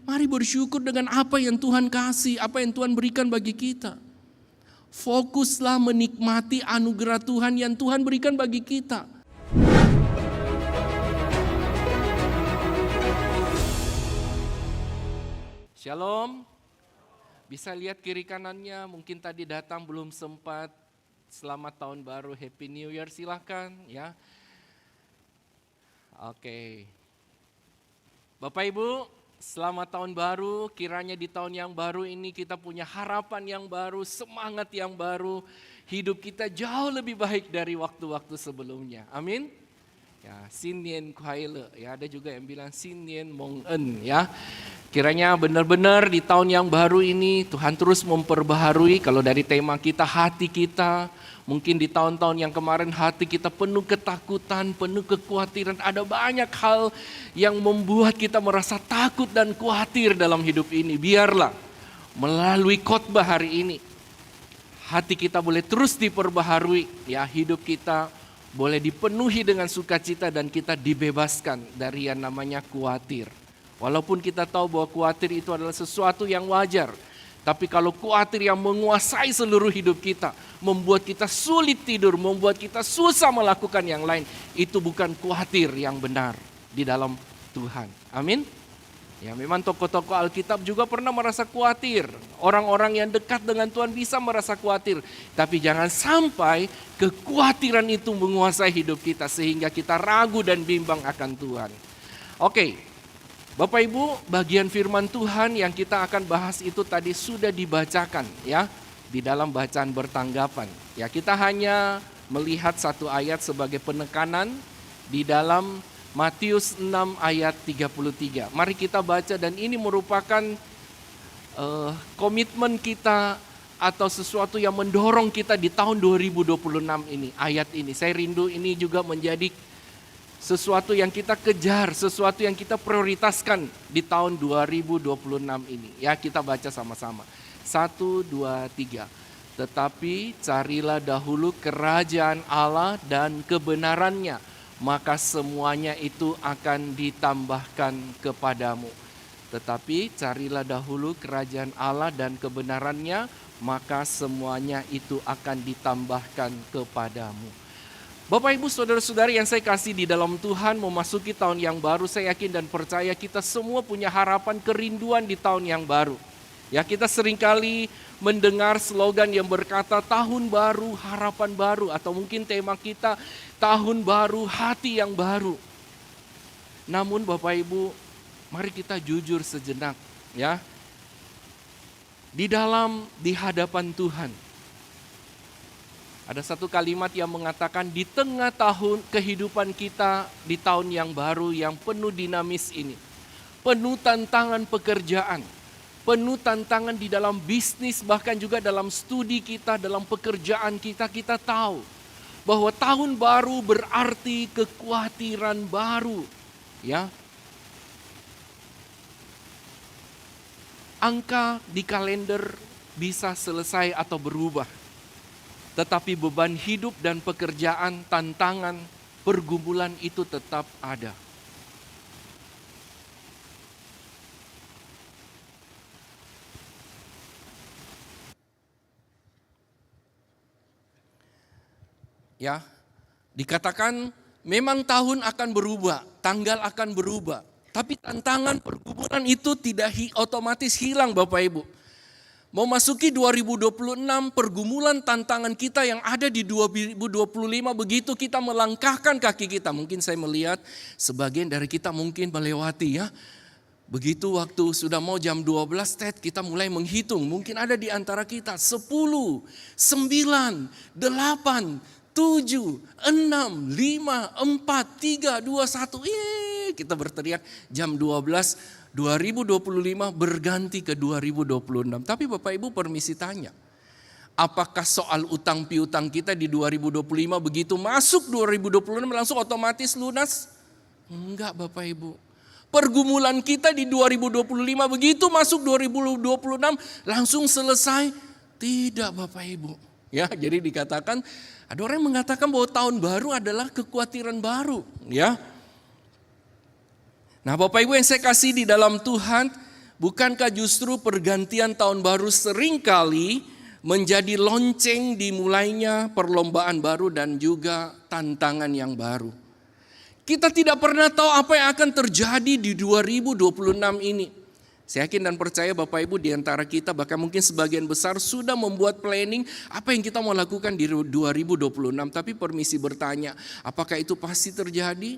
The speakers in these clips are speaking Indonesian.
Mari bersyukur dengan apa yang Tuhan kasih, apa yang Tuhan berikan bagi kita. Fokuslah menikmati anugerah Tuhan yang Tuhan berikan bagi kita. Shalom. Bisa lihat kiri kanannya, mungkin tadi datang belum sempat. Selamat tahun baru, Happy New Year, silahkan ya. Oke. Bapak Ibu, selamat tahun baru. Kiranya di tahun yang baru ini kita punya harapan yang baru, semangat yang baru. Hidup kita jauh lebih baik dari waktu-waktu sebelumnya. Amin. Ya, Sin Nian Kuai Le. Ya, ada juga yang bilang Sin Nian Mong En ya. Kiranya benar-benar di tahun yang baru ini Tuhan terus memperbaharui. Kalau dari tema kita hati kita, mungkin di tahun-tahun yang kemarin hati kita penuh ketakutan, penuh kekhawatiran. Ada banyak hal yang membuat kita merasa takut dan khawatir dalam hidup ini. Biarlah melalui khotbah hari ini hati kita boleh terus diperbaharui. Ya, hidup kita boleh dipenuhi dengan sukacita dan kita dibebaskan dari yang namanya khawatir. Walaupun kita tahu bahwa khawatir itu adalah sesuatu yang wajar. Tapi kalau khawatir yang menguasai seluruh hidup kita, membuat kita sulit tidur, membuat kita susah melakukan yang lain, itu bukan khawatir yang benar di dalam Tuhan. Amin. Ya, memang tokoh-tokoh Alkitab juga pernah merasa khawatir. Orang-orang yang dekat dengan Tuhan bisa merasa khawatir. Tapi jangan sampai kekhawatiran itu menguasai hidup kita sehingga kita ragu dan bimbang akan Tuhan. Oke. Bapak Ibu, bagian firman Tuhan yang kita akan bahas itu tadi sudah dibacakan ya di dalam bacaan bertanggapan. Ya, kita hanya melihat satu ayat sebagai penekanan di dalam Matius 6 ayat 33. Mari kita baca dan ini merupakan komitmen kita atau sesuatu yang mendorong kita di tahun 2026 ini. Ayat ini, saya rindu ini juga menjadi sesuatu yang kita kejar, sesuatu yang kita prioritaskan di tahun 2026 ini. Ya, kita baca sama-sama. 1, 2, 3. Tetapi carilah dahulu kerajaan Allah dan kebenarannya, maka semuanya itu akan ditambahkan kepadamu. Tetapi carilah dahulu kerajaan Allah dan kebenarannya, maka semuanya itu akan ditambahkan kepadamu. Bapak Ibu saudara-saudari yang saya kasih di dalam Tuhan, memasuki tahun yang baru, saya yakin dan percaya kita semua punya harapan kerinduan di tahun yang baru. Ya, kita seringkali mendengar slogan yang berkata tahun baru, harapan baru, atau mungkin tema kita tahun baru, hati yang baru. Namun Bapak Ibu, mari kita jujur sejenak ya. Di hadapan Tuhan. Ada satu kalimat yang mengatakan di tengah tahun kehidupan kita di tahun yang baru yang penuh dinamis ini. Penuh tantangan pekerjaan, penuh tantangan di dalam bisnis, bahkan juga dalam studi kita, dalam pekerjaan kita, kita tahu bahwa tahun baru berarti kekhawatiran baru. Ya. Angka di kalender bisa selesai atau berubah. Tetapi beban hidup dan pekerjaan, tantangan, pergumulan itu tetap ada. Ya, dikatakan memang tahun akan berubah, tanggal akan berubah. Tapi tantangan pergumulan itu tidak otomatis hilang Bapak Ibu. Memasuki 2026, pergumulan tantangan kita yang ada di 2025 begitu kita melangkahkan kaki kita. Mungkin saya melihat sebagian dari kita mungkin melewati ya. Begitu waktu sudah mau jam 12 kita mulai menghitung. Mungkin ada di antara kita 10, 9, 8, 7, 6, 5, 4, 3, 2, 1. Kita berteriak jam 12. 2025 berganti ke 2026. Tapi Bapak Ibu permisi tanya. Apakah soal utang piutang kita di 2025 begitu masuk 2026 langsung otomatis lunas? Enggak Bapak Ibu. Pergumulan kita di 2025 begitu masuk 2026 langsung selesai? Tidak Bapak Ibu. Ya, jadi dikatakan ada orang yang mengatakan bahwa tahun baru adalah kekhawatiran baru, ya. Nah Bapak Ibu yang saya kasih di dalam Tuhan, Bukankah justru pergantian tahun baru seringkali menjadi lonceng dimulainya perlombaan baru dan juga tantangan yang baru? Kita tidak pernah tahu apa yang akan terjadi di 2026 ini. Saya yakin dan percaya Bapak Ibu di antara kita, bahkan mungkin sebagian besar sudah membuat planning apa yang kita mau lakukan di 2026. Tapi permisi bertanya, apakah itu pasti terjadi?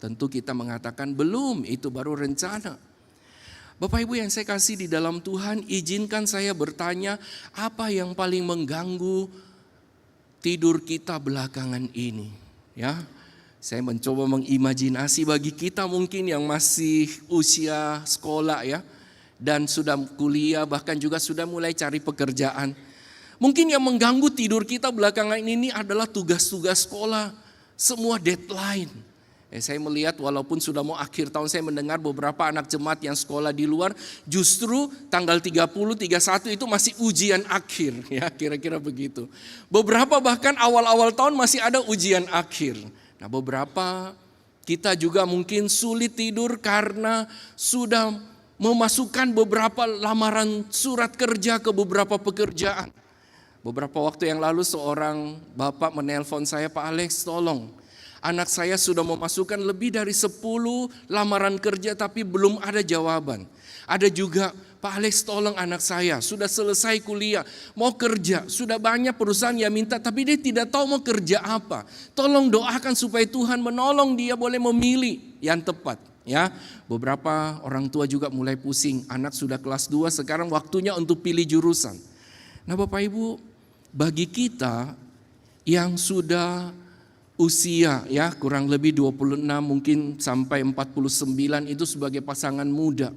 Tentu kita mengatakan belum, itu baru rencana. Bapak Ibu yang saya kasih di dalam Tuhan, izinkan saya bertanya, apa yang paling mengganggu tidur kita belakangan ini? Ya, saya mencoba mengimajinasi bagi kita mungkin yang masih usia sekolah ya, dan sudah kuliah bahkan juga sudah mulai cari pekerjaan. Mungkin yang mengganggu tidur kita belakangan ini adalah tugas-tugas sekolah, semua deadline. Saya melihat walaupun sudah mau akhir tahun, saya mendengar beberapa anak jemaat yang sekolah di luar justru tanggal 30, 31 itu masih ujian akhir, ya kira-kira begitu. Beberapa bahkan awal-awal tahun masih ada ujian akhir. Nah beberapa kita juga mungkin sulit tidur karena sudah memasukkan beberapa lamaran surat kerja ke beberapa pekerjaan. Beberapa waktu yang lalu seorang bapak menelpon saya, Pak Alex tolong. Anak saya sudah memasukkan lebih dari 10 lamaran kerja tapi belum ada jawaban. Ada juga, Pak Alex tolong anak saya sudah selesai kuliah, mau kerja, sudah banyak perusahaan yang minta tapi dia tidak tahu mau kerja apa. Tolong doakan supaya Tuhan menolong dia boleh memilih yang tepat. Ya, beberapa orang tua juga mulai pusing, anak sudah kelas 2 sekarang waktunya untuk pilih jurusan. Nah Bapak Ibu, bagi kita yang sudah usia ya kurang lebih 26 mungkin sampai 49 itu sebagai pasangan muda.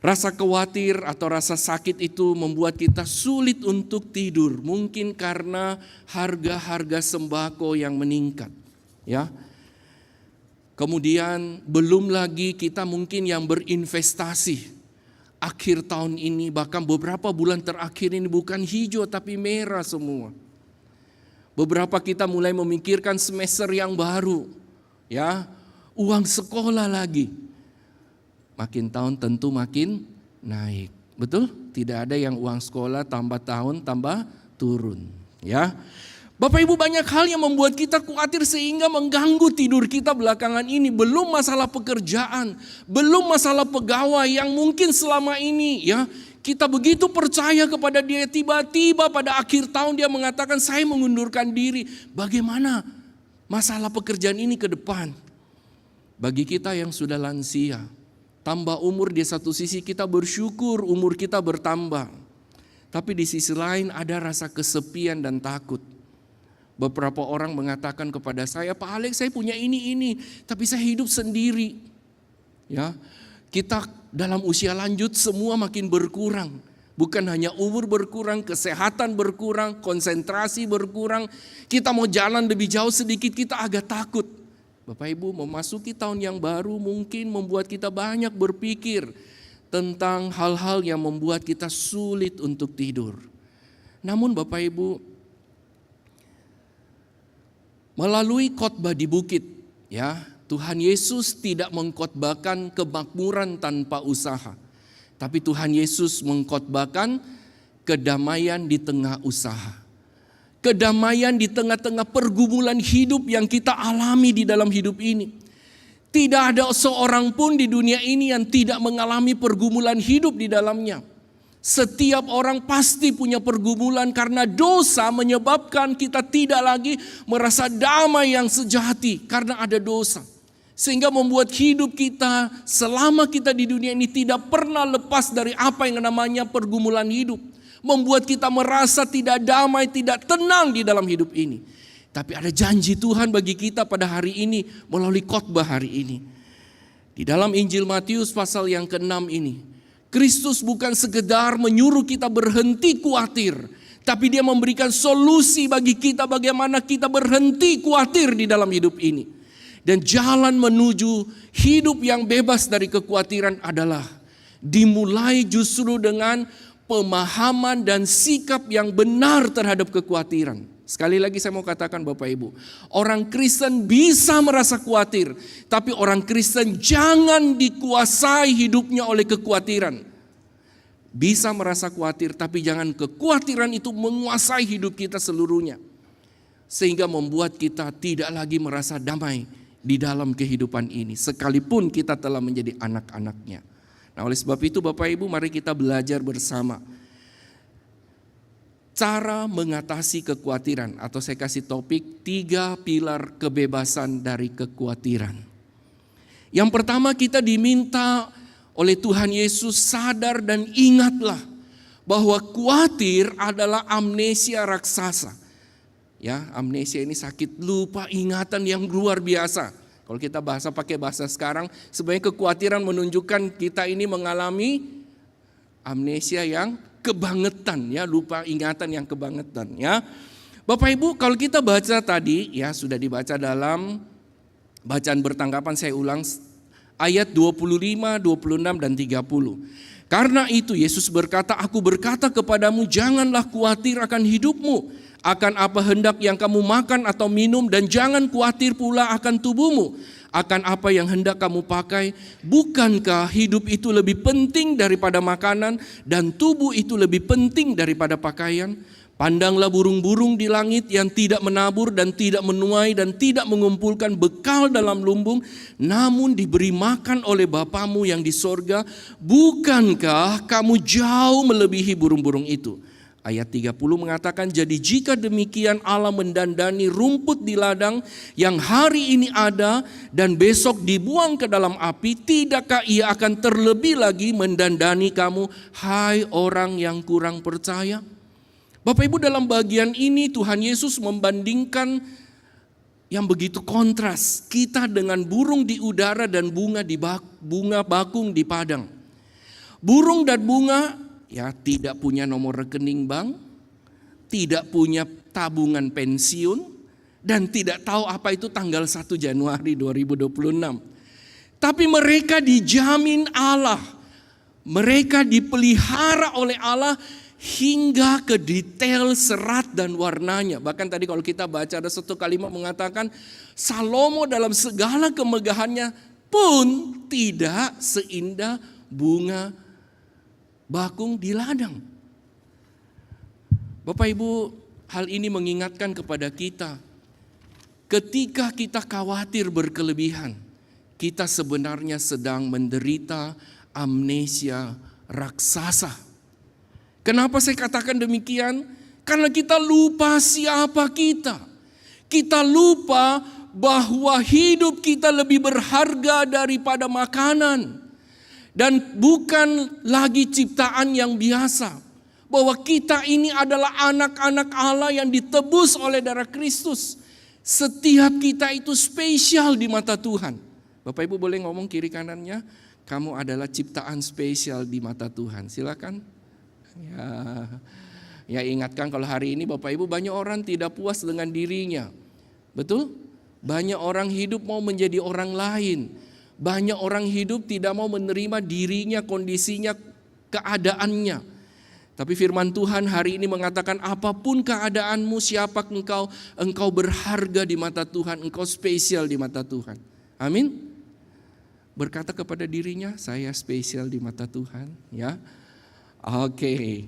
Rasa khawatir atau rasa sakit itu membuat kita sulit untuk tidur. Mungkin karena harga-harga sembako yang meningkat. Ya. Kemudian belum lagi kita mungkin yang berinvestasi. Akhir tahun ini bahkan beberapa bulan terakhir ini bukan hijau tapi merah semua. Beberapa kita mulai memikirkan semester yang baru, ya, uang sekolah lagi. Makin tahun tentu makin naik, betul? Tidak ada yang uang sekolah tambah tahun tambah turun, ya. Bapak Ibu banyak hal yang membuat kita khawatir sehingga mengganggu tidur kita belakangan ini. Belum masalah pekerjaan, belum masalah pegawai yang mungkin selama ini, ya. Kita begitu percaya kepada dia, tiba-tiba pada akhir tahun dia mengatakan saya mengundurkan diri. Bagaimana masalah pekerjaan ini ke depan? Bagi kita yang sudah lansia, tambah umur di satu sisi kita bersyukur umur kita bertambah. Tapi di sisi lain ada rasa kesepian dan takut. Beberapa orang mengatakan kepada saya, Pak Alex saya punya ini, tapi saya hidup sendiri. Ya, kita dalam usia lanjut semua makin berkurang. Bukan hanya umur berkurang, kesehatan berkurang, konsentrasi berkurang. Kita mau jalan lebih jauh sedikit kita agak takut. Bapak Ibu memasuki tahun yang baru mungkin membuat kita banyak berpikir tentang hal-hal yang membuat kita sulit untuk tidur. Namun Bapak Ibu, melalui khotbah di bukit, ya, Tuhan Yesus tidak mengkhotbahkan kemakmuran tanpa usaha. Tapi Tuhan Yesus mengkhotbahkan kedamaian di tengah usaha. Kedamaian di tengah-tengah pergumulan hidup yang kita alami di dalam hidup ini. Tidak ada seorang pun di dunia ini yang tidak mengalami pergumulan hidup di dalamnya. Setiap orang pasti punya pergumulan karena dosa menyebabkan kita tidak lagi merasa damai yang sejati karena ada dosa. Sehingga membuat hidup kita selama kita di dunia ini tidak pernah lepas dari apa yang namanya pergumulan hidup. Membuat kita merasa tidak damai, tidak tenang di dalam hidup ini. Tapi ada janji Tuhan bagi kita pada hari ini melalui khotbah hari ini. Di dalam Injil Matius pasal yang ke-6 ini, Kristus bukan sekedar menyuruh kita berhenti khawatir, tapi dia memberikan solusi bagi kita bagaimana kita berhenti khawatir di dalam hidup ini. Dan jalan menuju hidup yang bebas dari kekhawatiran adalah dimulai justru dengan pemahaman dan sikap yang benar terhadap kekhawatiran. Sekali lagi saya mau katakan Bapak Ibu, orang Kristen bisa merasa khawatir, tapi orang Kristen jangan dikuasai hidupnya oleh kekhawatiran. Bisa merasa khawatir, tapi jangan kekhawatiran itu menguasai hidup kita seluruhnya. Sehingga membuat kita tidak lagi merasa damai di dalam kehidupan ini, sekalipun kita telah menjadi anak-anaknya. Nah, oleh sebab itu Bapak Ibu, mari kita belajar bersama cara mengatasi kekhawatiran, atau saya kasih topik 3 pilar kebebasan dari kekhawatiran. Yang pertama, kita diminta oleh Tuhan Yesus sadar dan ingatlah bahwa khawatir adalah amnesia raksasa. Ya, amnesia ini sakit lupa ingatan yang luar biasa. Kalau kita pakai bahasa sekarang, sebenarnya kekhawatiran menunjukkan kita ini mengalami amnesia yang kebangetan, ya, lupa ingatan yang kebangetan, ya. Bapak Ibu, kalau kita baca tadi, ya sudah dibaca dalam bacaan bertanggapan, saya ulang ayat 25, 26 dan 30. Karena itu Yesus berkata, aku berkata kepadamu, janganlah khawatir akan hidupmu, akan apa hendak yang kamu makan atau minum, dan jangan khawatir pula akan tubuhmu, akan apa yang hendak kamu pakai. Bukankah hidup itu lebih penting daripada makanan, dan tubuh itu lebih penting daripada pakaian? Pandanglah burung-burung di langit yang tidak menabur dan tidak menuai dan tidak mengumpulkan bekal dalam lumbung, namun diberi makan oleh Bapamu yang di sorga. Bukankah kamu jauh melebihi burung-burung itu? Ayat 30 mengatakan, jadi jika demikian Allah mendandani rumput di ladang yang hari ini ada dan besok dibuang ke dalam api, tidakkah ia akan terlebih lagi mendandani kamu, hai orang yang kurang percaya? Bapak Ibu, dalam bagian ini Tuhan Yesus membandingkan yang begitu kontras kita dengan burung di udara dan bunga bakung di padang. Burung dan bunga ya tidak punya nomor rekening bank, tidak punya tabungan pensiun, dan tidak tahu apa itu tanggal 1 Januari 2026. Tapi mereka dijamin Allah, mereka dipelihara oleh Allah hingga ke detail serat dan warnanya. Bahkan tadi kalau kita baca ada satu kalimat mengatakan, Salomo dalam segala kemegahannya pun tidak seindah bunga bakung di ladang. Bapak Ibu, hal ini mengingatkan kepada kita, ketika kita khawatir berkelebihan, kita sebenarnya sedang menderita amnesia raksasa. Kenapa saya katakan demikian? Karena kita lupa siapa kita. Kita lupa bahwa hidup kita lebih berharga daripada makanan. Dan bukan lagi ciptaan yang biasa. Bahwa kita ini adalah anak-anak Allah yang ditebus oleh darah Kristus. Setiap kita itu spesial di mata Tuhan. Bapak Ibu boleh ngomong kiri kanannya, kamu adalah ciptaan spesial di mata Tuhan. Silakan. Ya ingatkan kalau hari ini Bapak Ibu banyak orang tidak puas dengan dirinya. Betul? Banyak orang hidup mau menjadi orang lain. Banyak orang hidup tidak mau menerima dirinya, kondisinya, keadaannya. Tapi firman Tuhan hari ini mengatakan apapun keadaanmu, siapa engkau berharga di mata Tuhan, engkau spesial di mata Tuhan. Amin. Berkata kepada dirinya, saya spesial di mata Tuhan, ya. Oke.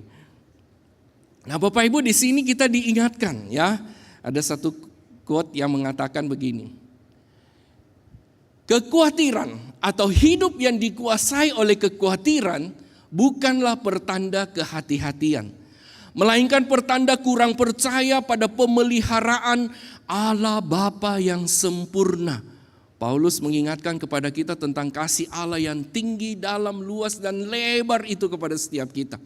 Nah, Bapak Ibu, di sini kita diingatkan, ya. Ada satu quote yang mengatakan begini. Kekhawatiran atau hidup yang dikuasai oleh kekhawatiran bukanlah pertanda kehati-hatian, melainkan pertanda kurang percaya pada pemeliharaan Allah Bapa yang sempurna. Paulus mengingatkan kepada kita tentang kasih Allah yang tinggi, dalam, luas, dan lebar itu kepada setiap kita.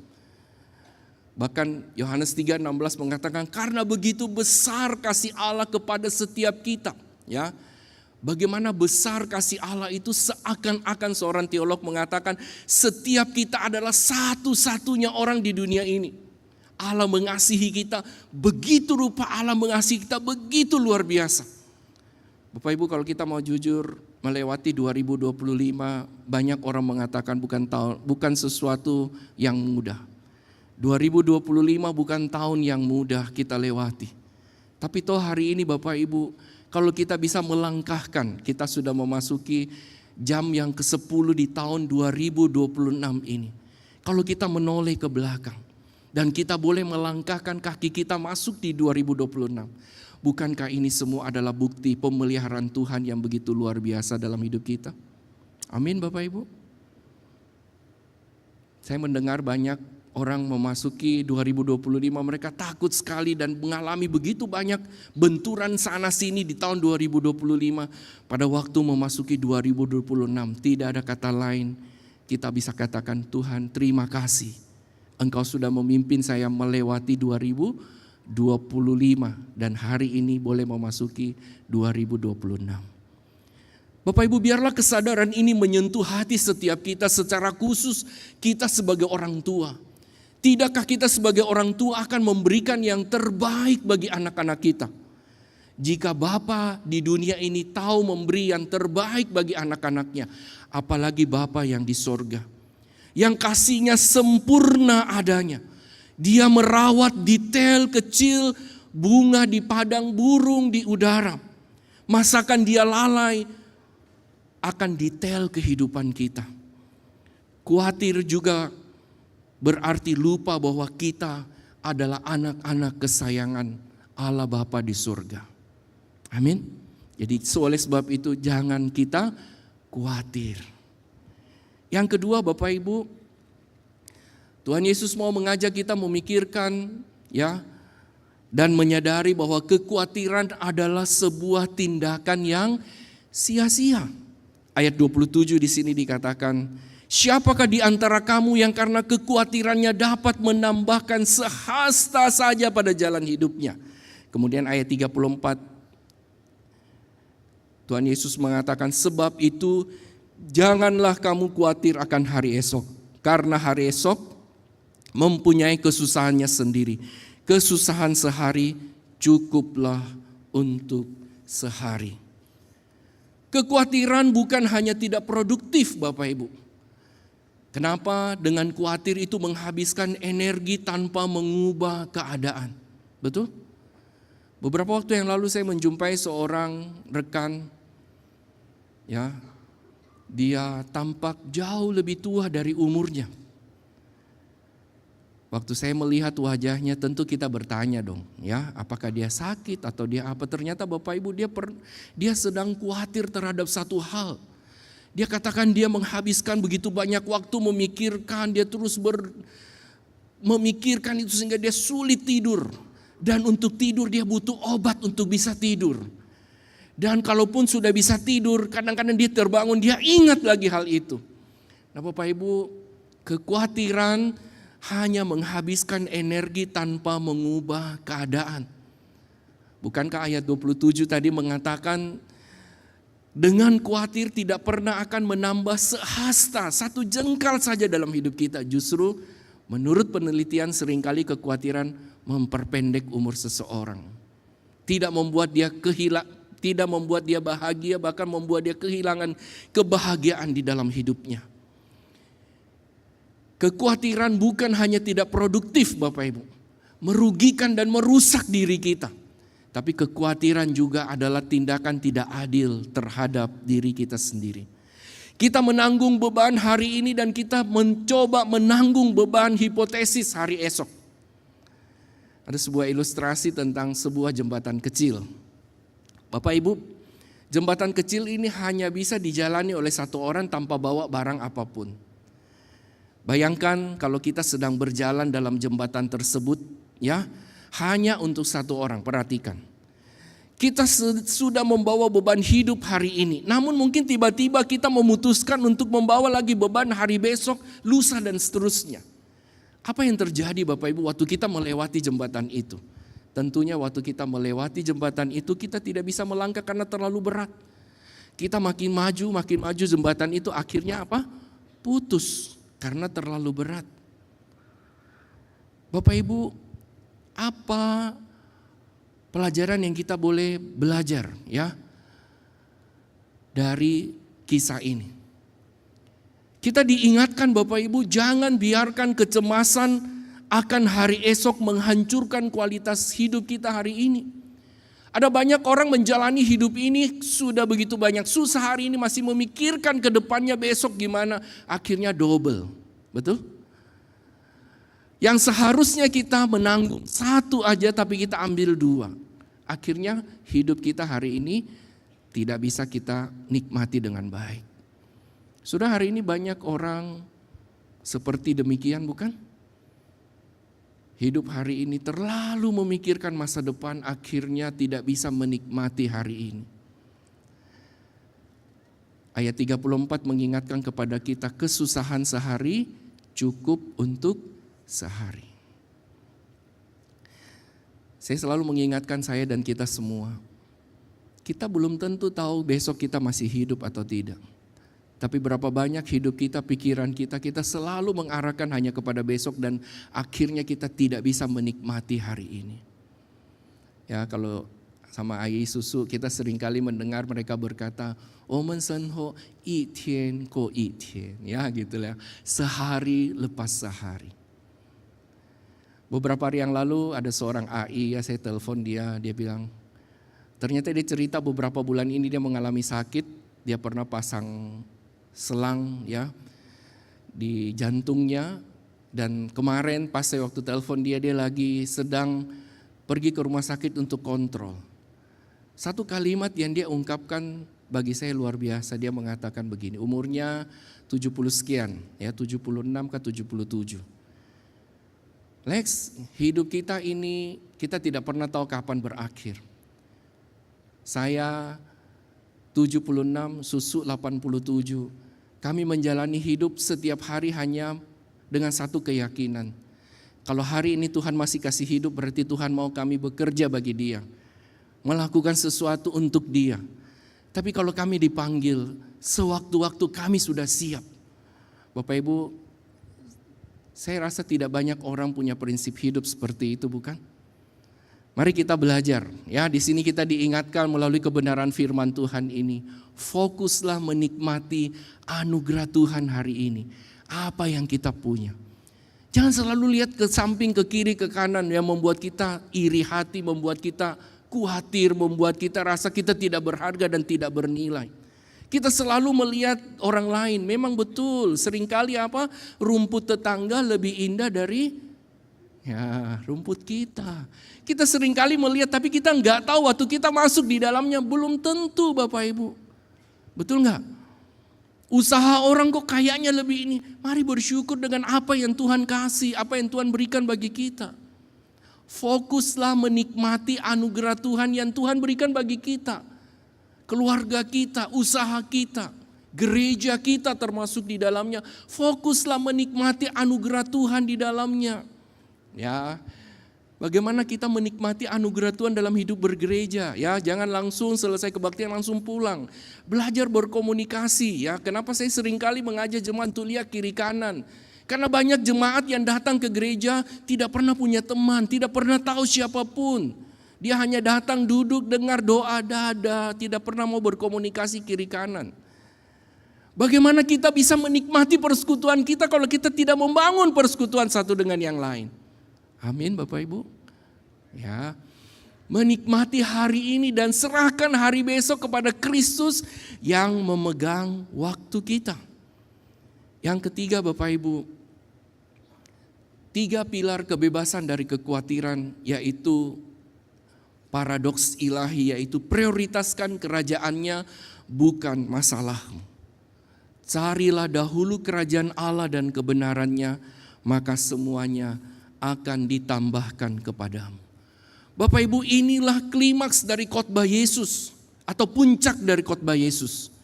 Bahkan Yohanes 3:16 mengatakan karena begitu besar kasih Allah kepada setiap kita. Ya, bagaimana besar kasih Allah itu, seakan-akan seorang teolog mengatakan setiap kita adalah satu-satunya orang di dunia ini. Allah mengasihi kita, begitu rupa Allah mengasihi kita, begitu luar biasa. Bapak Ibu, kalau kita mau jujur, melewati 2025 banyak orang mengatakan bukan sesuatu yang mudah. 2025 bukan tahun yang mudah kita lewati. Tapi toh hari ini Bapak Ibu, kalau kita bisa melangkahkan, kita sudah memasuki jam yang ke-10 di tahun 2026 ini. Kalau kita menoleh ke belakang dan kita boleh melangkahkan kaki kita masuk di 2026. Bukankah ini semua adalah bukti pemeliharaan Tuhan yang begitu luar biasa dalam hidup kita? Amin Bapak Ibu. Saya mendengar banyak orang memasuki 2025, mereka takut sekali dan mengalami begitu banyak benturan sana sini di tahun 2025. Pada waktu memasuki 2026, tidak ada kata lain, kita bisa katakan, Tuhan terima kasih. Engkau sudah memimpin saya melewati 2025 dan hari ini boleh memasuki 2026. Bapak Ibu, biarlah kesadaran ini menyentuh hati setiap kita secara khusus kita sebagai orang tua. Tidakkah kita sebagai orang tua akan memberikan yang terbaik bagi anak-anak kita? Jika Bapa di dunia ini tahu memberi yang terbaik bagi anak-anaknya, apalagi Bapa yang di sorga, yang kasihnya sempurna adanya. Dia merawat detail kecil bunga di padang burung di udara. Masakan dia lalai akan detail kehidupan kita. Khawatir juga berarti lupa bahwa kita adalah anak-anak kesayangan Allah Bapa di surga. Amin. Jadi oleh sebab itu jangan kita khawatir. Yang kedua Bapak Ibu, Tuhan Yesus mau mengajak kita memikirkan dan menyadari bahwa kekhawatiran adalah sebuah tindakan yang sia-sia. Ayat 27 di sini dikatakan, siapakah di antara kamu yang karena kekhawatirannya dapat menambahkan sehasta saja pada jalan hidupnya? Kemudian ayat 34, Tuhan Yesus mengatakan, sebab itu janganlah kamu khawatir akan hari esok, karena hari esok mempunyai kesusahannya sendiri. Kesusahan sehari cukuplah untuk sehari. Kekhawatiran bukan hanya tidak produktif Bapak Ibu. Kenapa? Dengan khawatir itu menghabiskan energi tanpa mengubah keadaan. Betul? Beberapa waktu yang lalu saya menjumpai seorang rekan, dia tampak jauh lebih tua dari umurnya. Waktu saya melihat wajahnya tentu kita bertanya dong, apakah dia sakit atau dia apa? Ternyata Bapak Ibu dia sedang khawatir terhadap satu hal. Dia katakan dia menghabiskan begitu banyak waktu memikirkan, dia terus memikirkan itu sehingga dia sulit tidur. Dan untuk tidur dia butuh obat untuk bisa tidur. Dan kalaupun sudah bisa tidur, kadang-kadang dia terbangun, dia ingat lagi hal itu. Nah Bapak Ibu, kekhawatiran hanya menghabiskan energi tanpa mengubah keadaan. Bukankah ayat 27 tadi mengatakan, dengan khawatir tidak pernah akan menambah sehasta, satu jengkal saja dalam hidup kita. Justru menurut penelitian seringkali kekhawatiran memperpendek umur seseorang. Tidak membuat dia bahagia, bahkan membuat dia kehilangan kebahagiaan di dalam hidupnya. Kekhawatiran bukan hanya tidak produktif Bapak Ibu, merugikan dan merusak diri kita. Tapi kekhawatiran juga adalah tindakan tidak adil terhadap diri kita sendiri. Kita menanggung beban hari ini dan kita mencoba menanggung beban hipotesis hari esok. Ada sebuah ilustrasi tentang sebuah jembatan kecil. Bapak Ibu, jembatan kecil ini hanya bisa dijalani oleh satu orang tanpa bawa barang apapun. Bayangkan kalau kita sedang berjalan dalam jembatan tersebut, hanya untuk satu orang, perhatikan. Kita sudah membawa beban hidup hari ini, namun mungkin tiba-tiba kita memutuskan untuk membawa lagi beban hari besok, lusa dan seterusnya. Apa yang terjadi Bapak Ibu waktu kita melewati jembatan itu? Tentunya waktu kita melewati jembatan itu kita tidak bisa melangkah karena terlalu berat. Kita makin maju jembatan itu akhirnya apa? Putus. Karena terlalu berat. Bapak Ibu, apa pelajaran yang kita boleh belajar dari kisah ini? Kita diingatkan Bapak Ibu, jangan biarkan kecemasan akan hari esok menghancurkan kualitas hidup kita hari ini. Ada banyak orang menjalani hidup ini sudah begitu banyak susah hari ini masih memikirkan ke depannya besok gimana. Akhirnya double. Betul? Yang seharusnya kita menanggung satu aja tapi kita ambil dua. Akhirnya hidup kita hari ini tidak bisa kita nikmati dengan baik. Sudah hari ini banyak orang seperti demikian bukan? Hidup hari ini terlalu memikirkan masa depan, akhirnya tidak bisa menikmati hari ini. Ayat 34 mengingatkan kepada kita, kesusahan sehari cukup untuk sehari. Saya selalu mengingatkan saya dan kita semua, kita belum tentu tahu besok kita masih hidup atau tidak. Tapi berapa banyak hidup kita, pikiran kita selalu mengarahkan hanya kepada besok dan akhirnya kita tidak bisa menikmati hari ini. Ya, kalau sama Ayi Susu kita seringkali mendengar mereka berkata, "Omen senho yi tian ko yi tian." Ya, gitu ya. Sehari lepas sehari. Beberapa hari yang lalu ada seorang AI, ya saya telepon dia bilang, ternyata dia cerita beberapa bulan ini dia mengalami sakit, dia pernah pasang selang ya di jantungnya, dan kemarin pas saya waktu telepon dia lagi sedang pergi ke rumah sakit untuk kontrol. Satu kalimat yang dia ungkapkan bagi saya luar biasa, dia mengatakan begini, umurnya 70 sekian, ya 76 ke 77. Lex, hidup kita ini kita tidak pernah tahu kapan berakhir. Saya 76, Susu 87. Kami menjalani hidup setiap hari hanya dengan satu keyakinan. Kalau hari ini Tuhan masih kasih hidup, berarti Tuhan mau kami bekerja bagi Dia. Melakukan sesuatu untuk Dia. Tapi kalau kami dipanggil, sewaktu-waktu kami sudah siap. Bapak Ibu, saya rasa tidak banyak orang punya prinsip hidup seperti itu, bukan? Mari kita belajar, ya di sini kita diingatkan melalui kebenaran firman Tuhan ini. Fokuslah menikmati anugerah Tuhan hari ini. Apa yang kita punya. Jangan selalu lihat ke samping, ke kiri, ke kanan yang membuat kita iri hati, membuat kita khawatir, membuat kita rasa kita tidak berharga dan tidak bernilai. Kita selalu melihat orang lain, memang betul seringkali rumput tetangga lebih indah dari rumput kita. Kita seringkali melihat tapi kita nggak tahu waktu kita masuk di dalamnya belum tentu Bapak Ibu. Betul nggak? Usaha orang kok kayaknya lebih ini. Mari bersyukur dengan apa yang Tuhan kasih, apa yang Tuhan berikan bagi kita. Fokuslah menikmati anugerah Tuhan yang Tuhan berikan bagi kita. Keluarga kita, usaha kita, gereja kita termasuk di dalamnya. Fokuslah menikmati anugerah Tuhan di dalamnya. Ya, bagaimana kita menikmati anugerah Tuhan dalam hidup bergereja? Ya, jangan langsung selesai kebaktian langsung pulang. Belajar berkomunikasi. Ya, kenapa saya seringkali mengajak jemaat untuk lihat kiri kanan? Karena banyak jemaat yang datang ke gereja tidak pernah punya teman, tidak pernah tahu siapapun. Dia hanya datang duduk dengar doa dada, tidak pernah mau berkomunikasi kiri kanan. Bagaimana kita bisa menikmati persekutuan kita kalau kita tidak membangun persekutuan satu dengan yang lain? Amin Bapak Ibu. Ya. Menikmati hari ini dan serahkan hari besok kepada Kristus yang memegang waktu kita. Yang ketiga Bapak Ibu, 3 pilar kebebasan dari kekhawatiran, yaitu paradoks ilahi, yaitu prioritaskan kerajaannya bukan masalahmu. Carilah dahulu kerajaan Allah dan kebenarannya, maka semuanya akan ditambahkan kepadamu. Bapak Ibu, inilah klimaks dari khotbah Yesus atau puncak dari khotbah Yesus,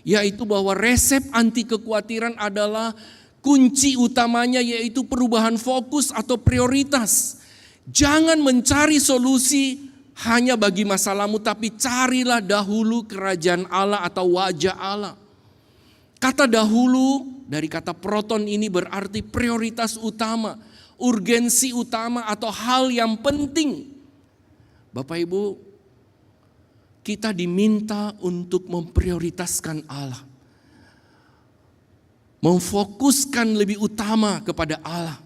yaitu bahwa resep anti kekhawatiran adalah kunci utamanya, yaitu perubahan fokus atau prioritas. Jangan mencari solusi hanya bagi masalahmu, tapi carilah dahulu kerajaan Allah atau wajah Allah. Kata dahulu dari kata proton ini berarti prioritas utama, urgensi utama atau hal yang penting. Bapak Ibu, kita diminta untuk memprioritaskan Allah. Memfokuskan lebih utama kepada Allah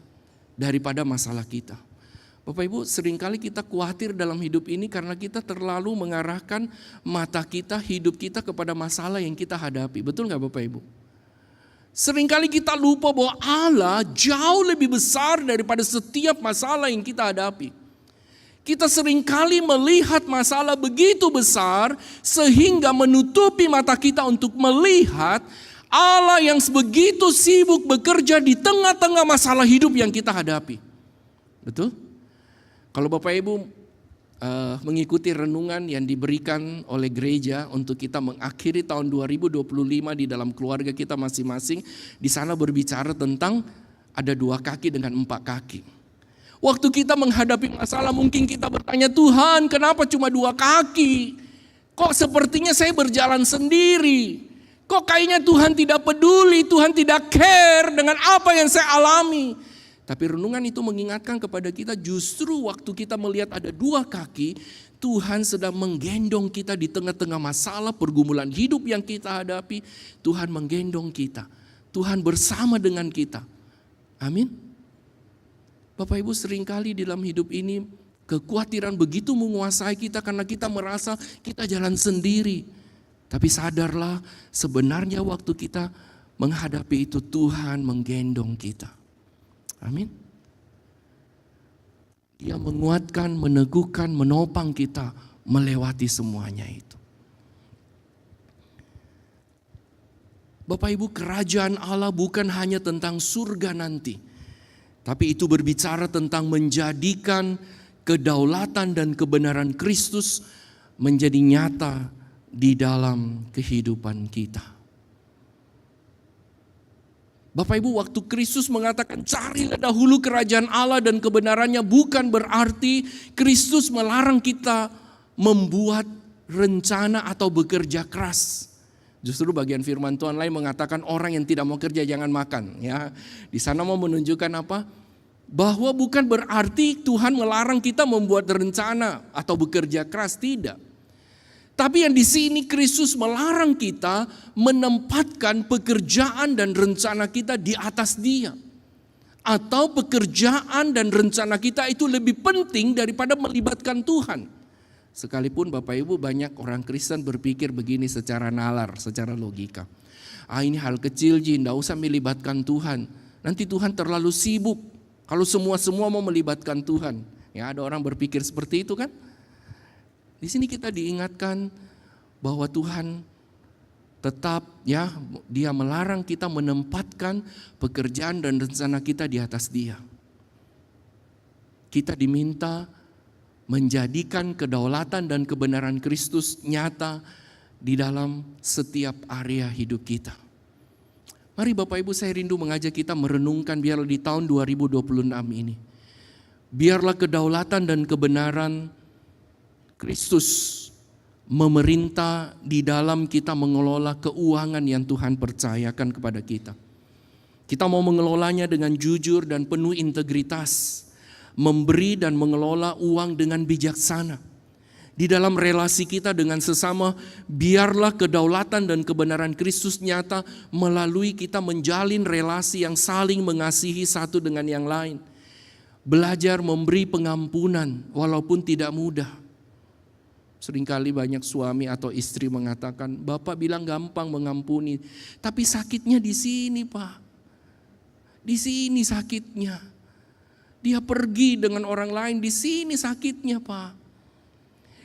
daripada masalah kita. Bapak Ibu, seringkali kita khawatir dalam hidup ini karena kita terlalu mengarahkan mata kita, hidup kita kepada masalah yang kita hadapi. Betul nggak Bapak Ibu? Seringkali kita lupa bahwa Allah jauh lebih besar daripada setiap masalah yang kita hadapi. Kita seringkali melihat masalah begitu besar sehingga menutupi mata kita untuk melihat Allah yang begitu sibuk bekerja di tengah-tengah masalah hidup yang kita hadapi. Betul? Kalau Bapak Ibu mengikuti renungan yang diberikan oleh gereja untuk kita mengakhiri tahun 2025 di dalam keluarga kita masing-masing, di sana berbicara tentang ada 2 kaki dengan 4 kaki. Waktu kita menghadapi masalah mungkin kita bertanya, Tuhan kenapa cuma 2 kaki? Kok sepertinya saya berjalan sendiri? Kok kayaknya Tuhan tidak peduli, Tuhan tidak care dengan apa yang saya alami? Tapi renungan itu mengingatkan kepada kita justru waktu kita melihat ada 2 kaki, Tuhan sedang menggendong kita di tengah-tengah masalah pergumulan hidup yang kita hadapi. Tuhan menggendong kita, Tuhan bersama dengan kita. Amin. Bapak Ibu, seringkali dalam hidup ini kekhawatiran begitu menguasai kita karena kita merasa kita jalan sendiri. Tapi sadarlah sebenarnya waktu kita menghadapi itu Tuhan menggendong kita. Amin. Dia menguatkan, meneguhkan, menopang kita melewati semuanya itu. Bapak Ibu, kerajaan Allah bukan hanya tentang surga nanti, tapi itu berbicara tentang menjadikan kedaulatan dan kebenaran Kristus menjadi nyata di dalam kehidupan kita. Bapak Ibu, waktu Kristus mengatakan carilah dahulu kerajaan Allah dan kebenarannya, bukan berarti Kristus melarang kita membuat rencana atau bekerja keras. Justru bagian firman Tuhan lain mengatakan orang yang tidak mau kerja jangan makan. Ya, di sana mau menunjukkan apa? Bahwa bukan berarti Tuhan melarang kita membuat rencana atau bekerja keras, tidak. Tapi yang di sini Kristus melarang kita menempatkan pekerjaan dan rencana kita di atas Dia. Atau pekerjaan dan rencana kita itu lebih penting daripada melibatkan Tuhan. Sekalipun Bapak Ibu banyak orang Kristen berpikir begini secara nalar, secara logika. Ini hal kecil Ji, tidak usah melibatkan Tuhan. Nanti Tuhan terlalu sibuk kalau semua mau melibatkan Tuhan. Ya, ada orang berpikir seperti itu kan? Di sini kita diingatkan bahwa Tuhan tetap ya, Dia melarang kita menempatkan pekerjaan dan rencana kita di atas Dia. Kita diminta menjadikan kedaulatan dan kebenaran Kristus nyata di dalam setiap area hidup kita. Mari Bapak Ibu, saya rindu mengajak kita merenungkan biarlah di tahun 2026 ini. Biarlah kedaulatan dan kebenaran Kristus memerintah di dalam kita mengelola keuangan yang Tuhan percayakan kepada kita. Kita mau mengelolanya dengan jujur dan penuh integritas, memberi dan mengelola uang dengan bijaksana. Di dalam relasi kita dengan sesama, biarlah kedaulatan dan kebenaran Kristus nyata melalui kita menjalin relasi yang saling mengasihi satu dengan yang lain. Belajar memberi pengampunan walaupun tidak mudah. Seringkali banyak suami atau istri mengatakan, Bapak bilang gampang mengampuni, tapi sakitnya di sini Pak. Di sini sakitnya. Dia pergi dengan orang lain, di sini sakitnya Pak.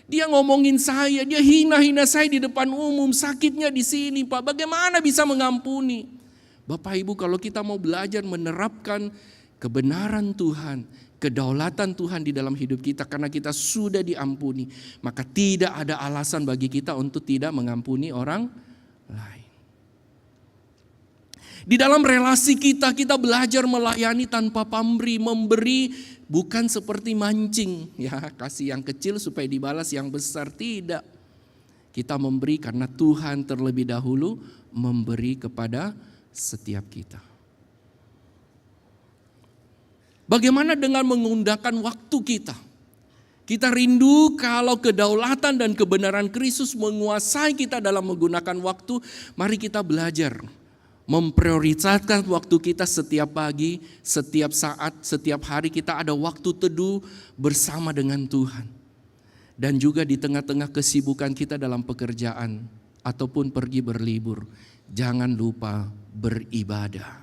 Dia ngomongin saya, dia hina-hina saya di depan umum, sakitnya di sini Pak. Bagaimana bisa mengampuni? Bapak Ibu, kalau kita mau belajar menerapkan kebenaran Tuhan, kedaulatan Tuhan di dalam hidup kita karena kita sudah diampuni, maka tidak ada alasan bagi kita untuk tidak mengampuni orang lain. Di dalam relasi kita belajar melayani tanpa pamrih, memberi bukan seperti mancing, ya kasih yang kecil supaya dibalas yang besar, tidak. Kita memberi karena Tuhan terlebih dahulu memberi kepada setiap kita. Bagaimana dengan menggunakan waktu kita? Kita rindu kalau kedaulatan dan kebenaran Kristus menguasai kita dalam menggunakan waktu. Mari kita belajar memprioritaskan waktu kita setiap pagi, setiap saat, setiap hari kita ada waktu teduh bersama dengan Tuhan. Dan juga di tengah-tengah kesibukan kita dalam pekerjaan ataupun pergi berlibur, jangan lupa beribadah.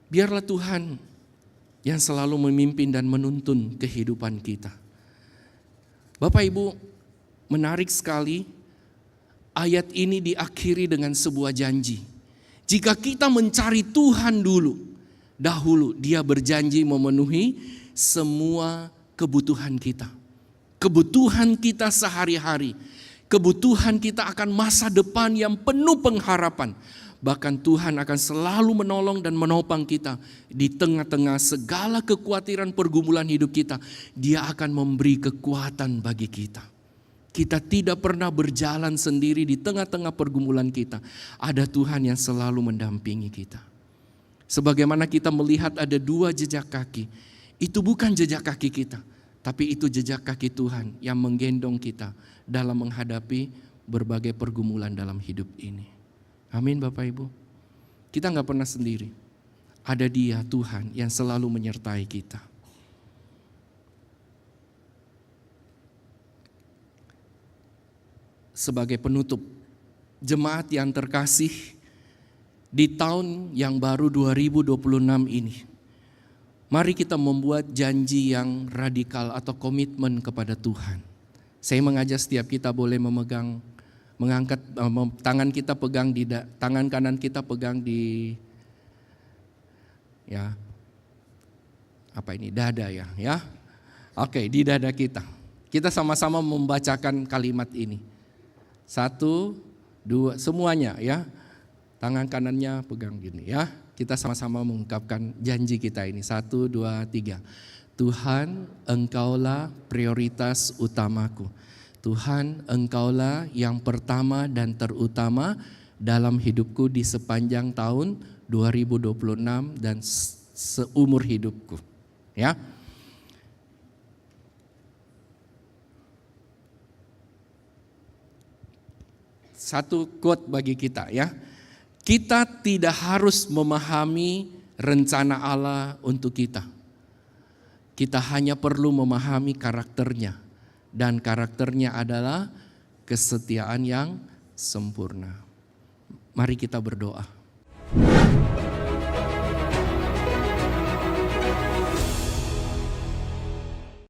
Biarlah Tuhan yang selalu memimpin dan menuntun kehidupan kita. Bapak Ibu, menarik sekali. Ayat ini diakhiri dengan sebuah janji. Jika kita mencari Tuhan dahulu Dia berjanji memenuhi semua kebutuhan kita. Kebutuhan kita sehari-hari. Kebutuhan kita akan masa depan yang penuh pengharapan. Bahkan Tuhan akan selalu menolong dan menopang kita. Di tengah-tengah segala kekhawatiran pergumulan hidup kita, Dia akan memberi kekuatan bagi kita. Kita tidak pernah berjalan sendiri di tengah-tengah pergumulan kita. Ada Tuhan yang selalu mendampingi kita. Sebagaimana kita melihat ada 2 jejak kaki. Itu bukan jejak kaki kita, tapi itu jejak kaki Tuhan yang menggendong kita dalam menghadapi berbagai pergumulan dalam hidup ini. Amin Bapak Ibu. Kita gak pernah sendiri. Ada Dia Tuhan yang selalu menyertai kita. Sebagai penutup, jemaat yang terkasih, di tahun yang baru 2026 ini, mari kita membuat janji yang radikal atau komitmen kepada Tuhan. Saya mengajak setiap kita boleh mengangkat tangan kita pegang di tangan kanan kita pegang di dada ya. Oke, di dada kita. Kita sama-sama membacakan kalimat ini. 1, 2, semuanya ya. Tangan kanannya pegang gini ya. Kita sama-sama mengungkapkan janji kita ini. 1, 2, 3. Tuhan, Engkaulah prioritas utamaku. Tuhan, Engkaulah yang pertama dan terutama dalam hidupku di sepanjang tahun 2026 dan seumur hidupku. Ya. Satu quote bagi kita ya. Kita tidak harus memahami rencana Allah untuk kita. Kita hanya perlu memahami karakternya. Dan karakternya adalah kesetiaan yang sempurna. Mari kita berdoa.